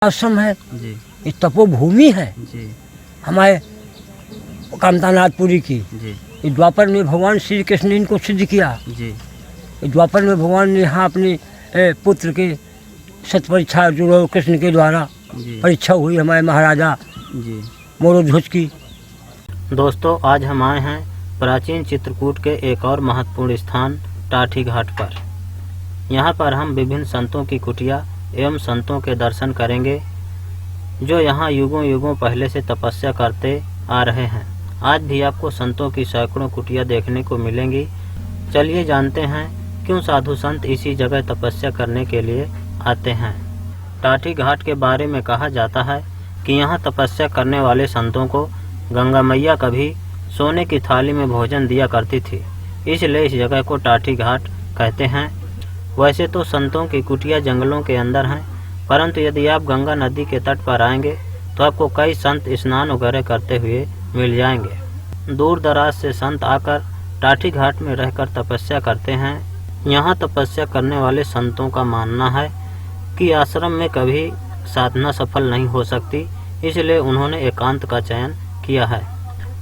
आश्रम है जी ये तपोभूमि है जी हमारे कामतानाथपुरी की। जी ये द्वापर में भगवान श्री कृष्ण ने इनको सिद्ध किया। जी ये द्वापर में भगवान ने यहाँ अपने पुत्र के सत परीक्षा जो कृष्ण के द्वारा जी परीक्षा हुई हमारे महाराजा जी। मोरोध्वज की। दोस्तों, आज हम आए हैं प्राचीन चित्रकूट के एक और महत्वपूर्ण स्थान टाठी घाट पर। यहाँ पर हम विभिन्न संतों की कुटिया एवं संतों के दर्शन करेंगे जो यहाँ युगों युगों पहले से तपस्या करते आ रहे हैं। आज भी आपको संतों की सैकड़ों कुटिया देखने को मिलेंगी। चलिए जानते हैं क्यों साधु संत इसी जगह तपस्या करने के लिए आते हैं। टाठी घाट के बारे में कहा जाता है कि यहाँ तपस्या करने वाले संतों को गंगा मैया कभी सोने की थाली में भोजन दिया करती थी, इसलिए इस जगह को टाठी घाट कहते हैं। वैसे तो संतों की कुटिया जंगलों के अंदर हैं, परंतु यदि आप गंगा नदी के तट पर आएंगे तो आपको कई संत स्नान वगैरह करते हुए मिल जाएंगे। दूर दराज से संत आकर टाठी घाट में रहकर तपस्या करते हैं। यहाँ तपस्या करने वाले संतों का मानना है कि आश्रम में कभी साधना सफल नहीं हो सकती, इसलिए उन्होंने एकांत का चयन किया है।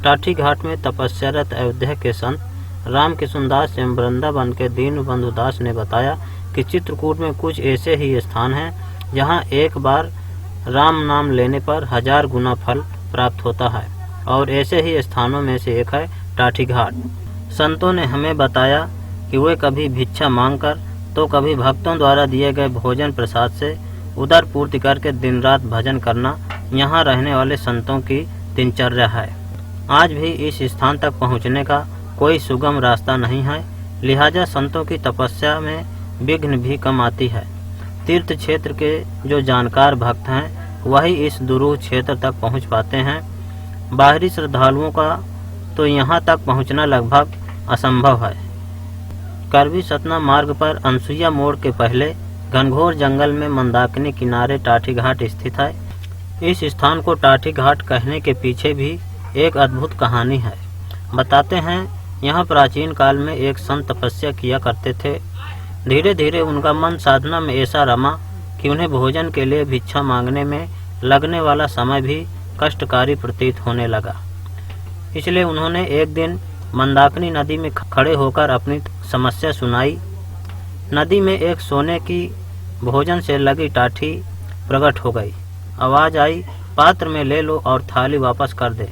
टाठी घाट में तपस्यारत अयोध्या के संत राम किशुनदास एवं वृंदावन के दीनबंधु दास ने बताया कि चित्रकूट में कुछ ऐसे ही स्थान हैं जहां एक बार राम नाम लेने पर 1000 गुना फल प्राप्त होता है, और ऐसे ही स्थानों में से एक है टाठी घाट। संतों ने हमें बताया कि वे कभी भिक्षा मांगकर तो कभी भक्तों द्वारा दिए गए भोजन प्रसाद से उदर पूर्ति करके दिन रात भजन करना यहाँ रहने वाले संतों की दिनचर्या है। आज भी इस स्थान तक पहुँचने का कोई सुगम रास्ता नहीं है, लिहाजा संतों की तपस्या में विघ्न भी कम आती है। तीर्थ क्षेत्र के जो जानकार भक्त हैं वही इस दुरूह क्षेत्र तक पहुंच पाते हैं। बाहरी श्रद्धालुओं का तो यहां तक पहुंचना लगभग असंभव है। करवी सतना मार्ग पर अनसुईया मोड़ के पहले घनघोर जंगल में मंदाकिनी किनारे टाठी घाट स्थित है। इस स्थान को टाठी घाट कहने के पीछे भी एक अद्भुत कहानी है। बताते हैं यहाँ प्राचीन काल में एक संत तपस्या किया करते थे। धीरे धीरे उनका मन साधना में ऐसा रमा कि उन्हें भोजन के लिए भिक्षा मांगने में लगने वाला समय भी कष्टकारी प्रतीत होने लगा। इसलिए उन्होंने एक दिन मंदाकिनी नदी में खड़े होकर अपनी समस्या सुनाई। नदी में एक सोने की भोजन से लगी टाठी प्रकट हो गई। आवाज़ आई, पात्र में ले लो और थाली वापस कर दे।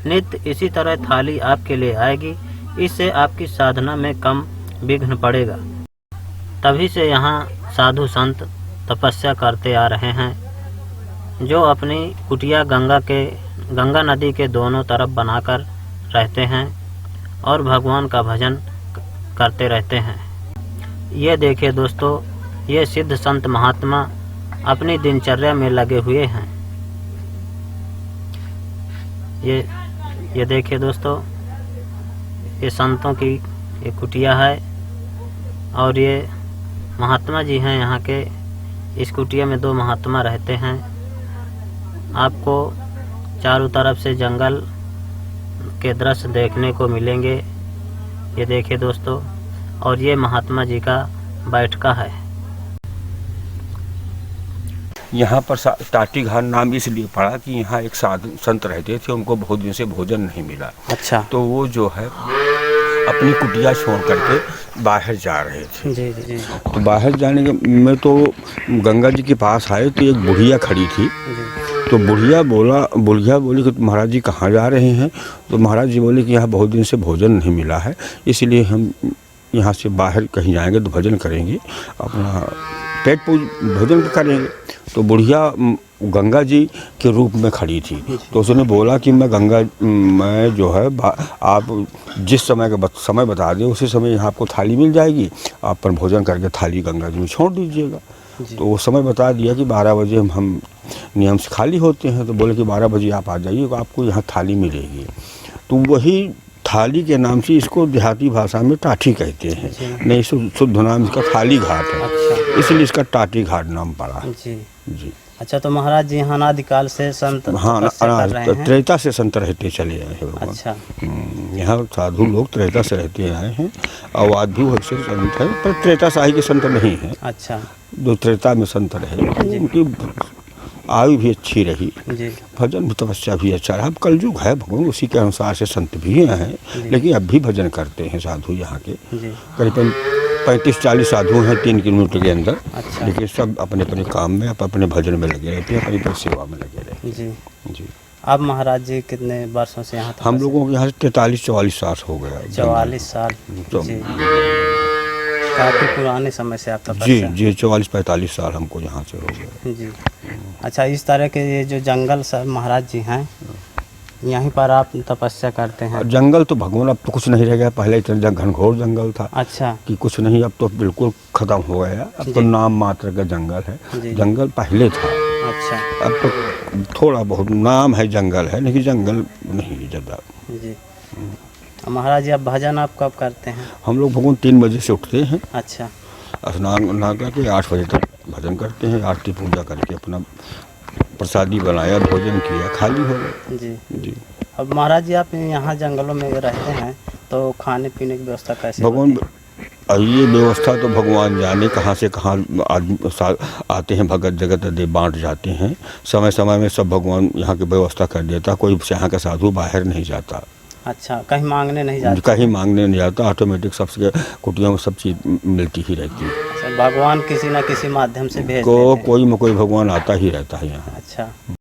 नित्य इसी तरह थाली आपके लिए आएगी, इससे आपकी साधना में कम विघ्न पड़ेगा। तभी से यहाँ साधु संत तपस्या करते आ रहे हैं, जो अपनी कुटिया गंगा नदी के दोनों तरफ बनाकर रहते हैं और भगवान का भजन करते रहते हैं। ये देखिए दोस्तों, ये सिद्ध संत महात्मा अपनी दिनचर्या में लगे हुए हैं। ये देखिए दोस्तों, ये संतों की ये कुटिया है और ये महात्मा जी हैं यहाँ के। इस कुटिया में 2 महात्मा रहते हैं। आपको चारों तरफ से जंगल के दृश्य देखने को मिलेंगे। ये देखिए दोस्तों, और ये महात्मा जी का बैठका है। यहाँ पर टाठी घाट नाम इसलिए पड़ा कि यहाँ एक साधु संत रहते थे, उनको बहुत दिन से भोजन नहीं मिला। अच्छा। तो वो जो है अपनी कुटिया छोड़ करके बाहर जा रहे थे। जी जी जी। तो बाहर जाने के में तो गंगा जी के पास आए तो एक बुढ़िया खड़ी थी। तो बुढ़िया बोली कि महाराज जी कहाँ जा रहे हैं? तो महाराज जी बोले कि यहाँ बहुत दिन से भोजन नहीं मिला है, इसलिए हम यहाँ से बाहर कहीं जाएंगे तो भजन करेंगे, अपना पेट भोजन करेंगे। तो बुढ़िया गंगा जी के रूप में खड़ी थी। तो उसने बोला कि मैं जो है आप जिस समय का समय बता दें उसी समय यहाँ आपको थाली मिल जाएगी, आप पर भोजन करके थाली गंगा जी में छोड़ दीजिएगा। तो वो समय बता दिया कि 12 बजे हम नियम से खाली होते हैं। तो बोले कि 12 बजे आप आ जाइए, आपको यहाँ थाली मिलेगी। तो वही थाली के नाम से इसको देहाती भाषा में टाठी कहते हैं, नहीं शुद्ध नाम इसका थाली घाट है। अच्छा। इसलिए इसका टाठी घाट नाम पड़ा। जी। अच्छा, तो महाराज जी यहाँ अनादिकाल से संत हाँ त्रेता से संत रहते चले आए हैं। अच्छा। यहाँ साधु लोग त्रेता से रहते आए हैं और आज भी वैसे संत है, पर त्रेता शाही के संत नहीं है। अच्छा। जो त्रेता में संत रहे उनकी आयु भी अच्छी रही, जी भजन तपस्या भी अच्छा रहा। अब कलयुग है भगवान, उसी के अनुसार से संत भी हैं, लेकिन अब भी भजन करते हैं साधु यहाँ के। जी। करीबन 35-40 साधु हैं 3 किलोमीटर के अंदर। अच्छा। लेकिन सब अपने अपने काम में, अपने भजन में लगे रहते हैं, अपनी सेवा में लगे रहते जी। हैं जी। अब महाराज जी कितने वर्षों से यहाँ हम लोगों को यहाँ 43-44 साल हो गया। 44 साल। तो- जी। काफी पुराने समय से आप जी तपस्या। जी 44-45 साल हमको यहाँ से हो गया। जी। अच्छा, इस तरह के ये जो जंगल सब महाराज जी हैं, यहीं पर आप तपस्या करते हैं? जंगल तो भगवान अब तो कुछ नहीं रह गया, पहले इतना घनघोर जंगल था अच्छा। कि कुछ नहीं, अब तो बिल्कुल खत्म हो गया। अब तो जी। नाम मात्र का जंगल है, जी। जंगल पहले था। अच्छा। अब तो थोड़ा बहुत नाम है जंगल है, लेकिन जंगल नहीं है ज़्यादा। जी। महाराज जी, आप भजन आप कब करते हैं? हम लोग भगवान 3 बजे से उठते हैं, अच्छा। स्नान ना करके 8 बजे तक भजन करते हैं, आरती पूजा करके अपना प्रसादी बनाया, भोजन किया, खाली हो गए। जी। जी अब महाराज जी, आप यहाँ जंगलों में रहते हैं तो खाने पीने की व्यवस्था कैसे भगवान, होती ये व्यवस्था तो भगवान जाने कहाँ से कहाँ आदमी आते हैं, भगत जगत दे बांट जाते हैं। समय समय में सब भगवान यहाँ की व्यवस्था कर देता, कोई यहाँ का साधु बाहर नहीं जाता। है? अच्छा, कहीं मांगने नहीं जाते? कहीं मांगने नहीं जाता, ऑटोमेटिक सबसे कुटिया में सब चीज़ मिलती ही रहती है। अच्छा, भगवान किसी न किसी माध्यम से भेज को देते हैं। कोई न कोई भगवान आता ही रहता है यहाँ। अच्छा।